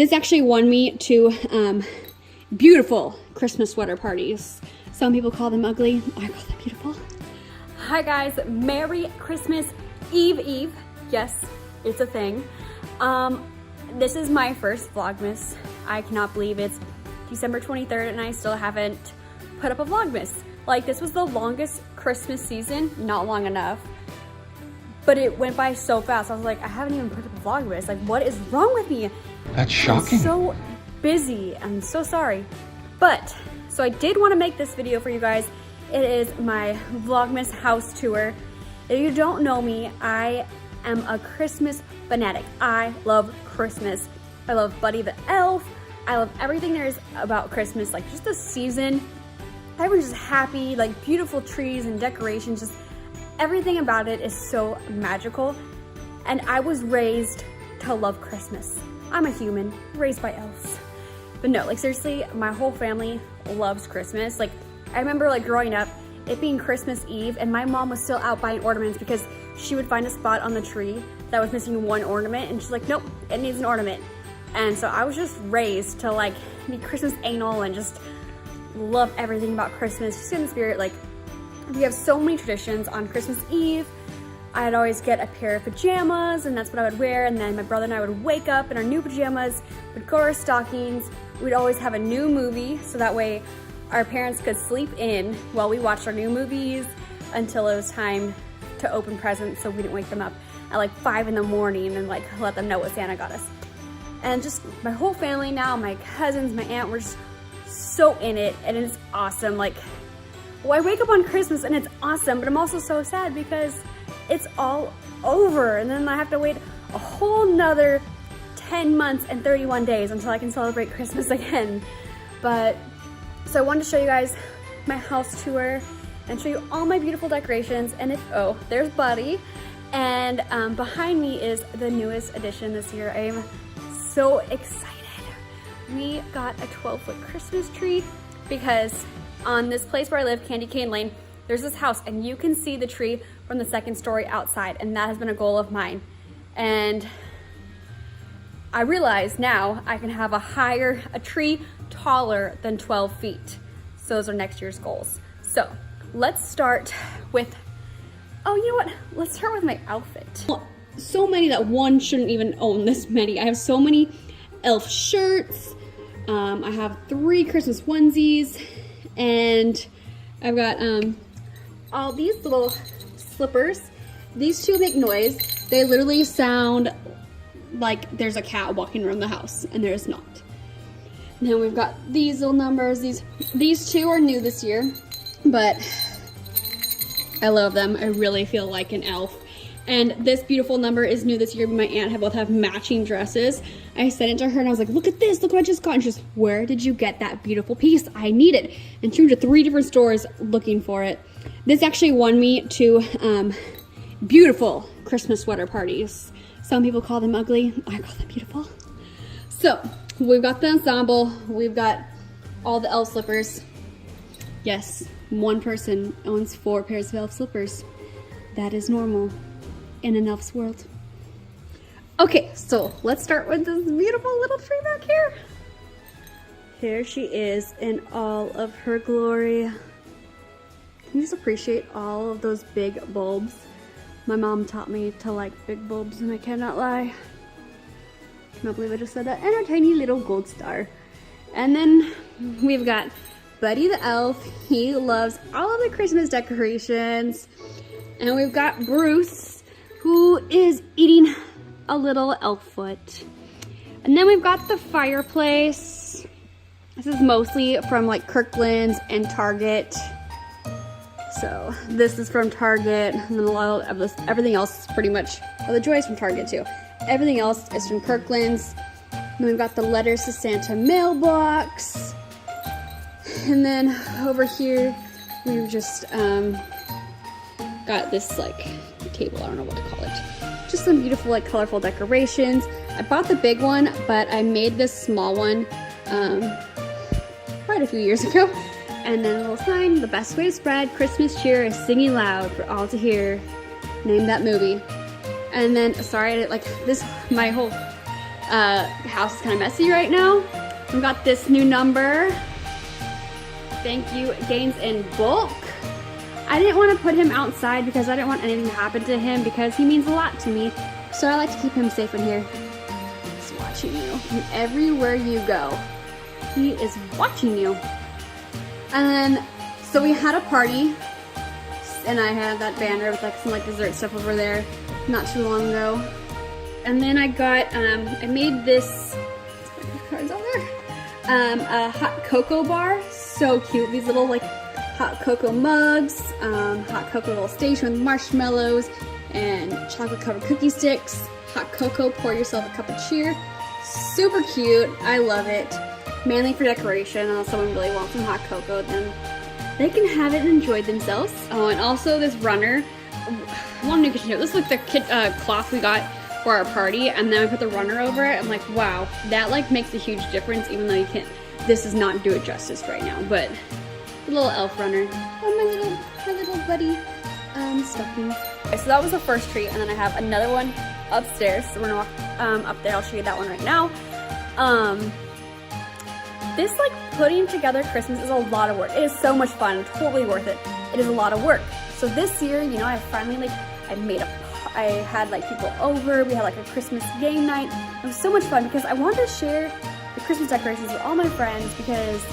This actually won me 2 beautiful Christmas sweater parties. Some people call them ugly. I call them beautiful. Hi guys, Merry Christmas Eve. Yes, it's a thing. This is my first Vlogmas. I cannot believe it's December 23rd and I still haven't put up a Vlogmas. Like, this was the longest Christmas season, not long enough, but it went by so fast. I was like, I haven't even put up a Vlogmas. Like, what is wrong with me? That's shocking. I'm so busy. I'm so sorry. But, so I did want to make this video for you guys. It is my Vlogmas house tour. If you don't know me, I am a Christmas fanatic. I love Christmas. I love Buddy the Elf. I love everything there is about Christmas, like just the season. Everyone's just happy, like beautiful trees and decorations, just everything about it is so magical. And I was raised to love Christmas. I'm a human, raised by elves. But no, like seriously, my whole family loves Christmas. Like, I remember like growing up, it being Christmas Eve, and my mom was still out buying ornaments because she would find a spot on the tree that was missing one ornament, and she's like, nope, it needs an ornament. And so I was just raised to like be Christmas anal and just love everything about Christmas, just in the spirit. Like, we have so many traditions on Christmas Eve. I'd always get a pair of pajamas, and that's what I would wear, and then my brother and I would wake up in our new pajamas, we'd go to our stockings, we'd always have a new movie, so that way our parents could sleep in while we watched our new movies until it was time to open presents, so we didn't wake them up at like 5 in the morning and like let them know what Santa got us. And just my whole family now, my cousins, my aunt, we're just so in it, and it's awesome. Like, well, I wake up on Christmas and it's awesome, but I'm also so sad because it's all over, and then I have to wait a whole nother 10 months and 31 days until I can celebrate Christmas again. But so I wanted to show you guys my house tour and show you all my beautiful decorations. And if, oh, there's Buddy, and behind me is the newest addition this year. I am so excited. We got a 12-foot Christmas tree because on this place where I live, Candy Cane Lane, there's this house and you can see the tree from the 2nd story outside, and that has been a goal of mine. And I realize now I can have a tree taller than 12 feet. So those are next year's goals. So let's start with, oh, you know what? Let's start with my outfit. So many that one shouldn't even own this many. I have so many elf shirts. I have 3 Christmas onesies, and I've got all these little slippers. These 2 make noise. They literally sound like there's a cat walking around the house, and there's not. And then we've got these little numbers. These 2 are new this year, but I love them. I really feel like an elf. And this beautiful number is new this year. My aunt both have matching dresses. I sent it to her and I was like, look at this, look what I just got. And she's, where did you get that beautiful piece? I need it. And she went to 3 different stores looking for it. This actually won me 2 beautiful Christmas sweater parties. Some people call them ugly. I call them beautiful. So we've got the ensemble. We've got all the elf slippers. Yes, one person owns 4 pairs of elf slippers. That is normal in an elf's world. Okay, so let's start with this beautiful little tree back here. Here she is in all of her glory. Can you just appreciate all of those big bulbs? My mom taught me to like big bulbs, and I cannot lie. I cannot believe I just said that. And our tiny little gold star. And then we've got Buddy the Elf. He loves all of the Christmas decorations. And we've got Bruce, who is eating a little elf foot. And then we've got the fireplace. This is mostly from like Kirkland's and Target. So this is from Target, and then a lot of this, everything else is pretty much, oh, the joy is from Target too. Everything else is from Kirkland's. And then we've got the letters to Santa mailbox. And then over here, we've just got this like table, I don't know what to call it. Just some beautiful like colorful decorations. I bought the big one, but I made this small one quite a few years ago. And then a little sign, the best way to spread Christmas cheer is singing loud for all to hear. Name that movie. And then, sorry, like this, my whole House is kind of messy right now. We've got this new number. Thank you, Gaines in Bulk. I didn't want to put him outside because I didn't want anything to happen to him because he means a lot to me. So I like to keep him safe in here. He's watching you. And everywhere you go, he is watching you. And then, so we had a party, and I had that banner with like some like dessert stuff over there not too long ago. And then I got, I made this, cards on there, a hot cocoa bar. So cute. These little like hot cocoa mugs, hot cocoa little station with marshmallows and chocolate covered cookie sticks. Hot cocoa, pour yourself a cup of cheer. Super cute. I love it. Mainly for decoration. Unless someone really wants some hot cocoa, then they can have it and enjoy themselves. Oh, and also this runner. One new kitchen table. This is like the cloth we got for our party, and then we put the runner over it. I'm like, wow, that like makes a huge difference, even though you can't. This does not do it justice right now, but the little elf runner. Oh, my little buddy stocking. Okay, so that was the first treat, and then I have another one upstairs. So we're gonna walk up there. I'll show you that one right now. This like putting together Christmas is a lot of work. It is so much fun, totally worth it. It is a lot of work. So this year, you know, I finally I had like people over. We had like a Christmas game night. It was so much fun because I wanted to share the Christmas decorations with all my friends because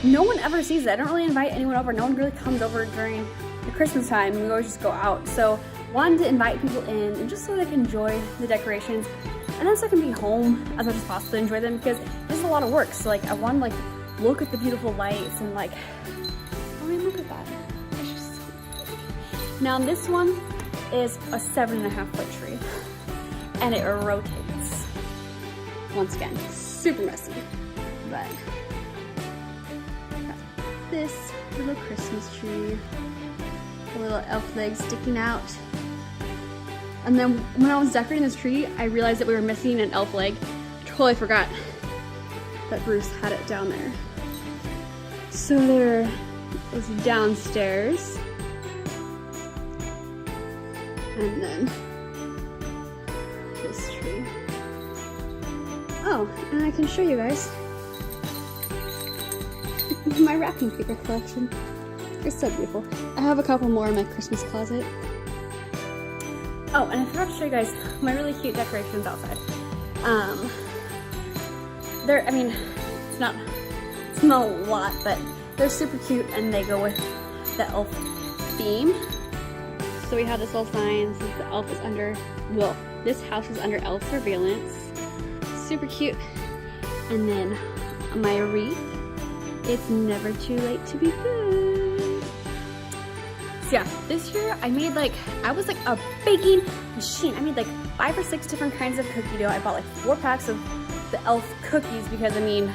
no one ever sees it. I don't really invite anyone over. No one really comes over during the Christmas time. We always just go out. So wanted to invite people in and just so they can enjoy the decorations. And then so I can be home as much as possible to enjoy them because this is a lot of work. So like I want to like look at the beautiful lights and like, I mean, look at that. It's just so pretty. Now this one is a 7.5-foot tree and it rotates. Once again, super messy, but got this little Christmas tree, a little elf legs sticking out. And then when I was decorating this tree, I realized that we were missing an elf leg. I totally forgot that Bruce had it down there. So there was downstairs. And then this tree. Oh, and I can show you guys my wrapping paper collection. They're so beautiful. I have a couple more in my Christmas closet. Oh, and I forgot to show you guys my really cute decorations outside. I mean, it's not a lot, but they're super cute and they go with the elf theme. So we have this little sign, since the elf is under, well, this house is under elf surveillance. Super cute. And then my wreath, it's never too late to be good. So yeah, this year I made like, I was like a baking machine. I made like 5 or 6 different kinds of cookie dough. I bought like 4 packs of the elf cookies because I mean,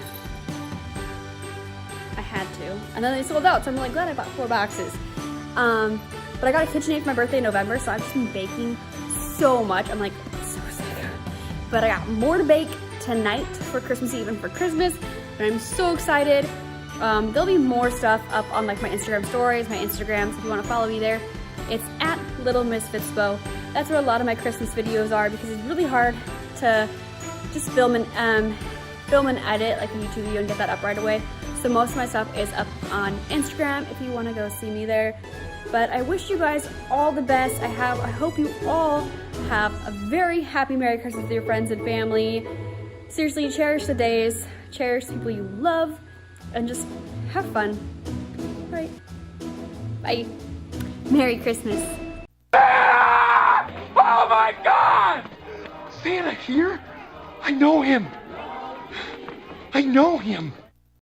I had to. And then they sold out, so I'm really glad I bought 4 boxes. But I got a KitchenAid for my birthday in November, so I've just been baking so much. I'm like so sick. But I got more to bake tonight for Christmas Eve and for Christmas, and I'm so excited. There'll be more stuff up on like my Instagram stories, my Instagram, so if you want to follow me there, it's at Little Miss Fitzbo. That's where a lot of my Christmas videos are because it's really hard to just film and edit like a YouTube video and get that up right away. So most of my stuff is up on Instagram if you want to go see me there. But I wish you guys all the best. I hope you all have a very happy Merry Christmas with your friends and family. Seriously, cherish the days, cherish the people you love, and just have fun. All right. Bye. Merry Christmas. Ah! Oh my God! Santa here? I know him. I know him.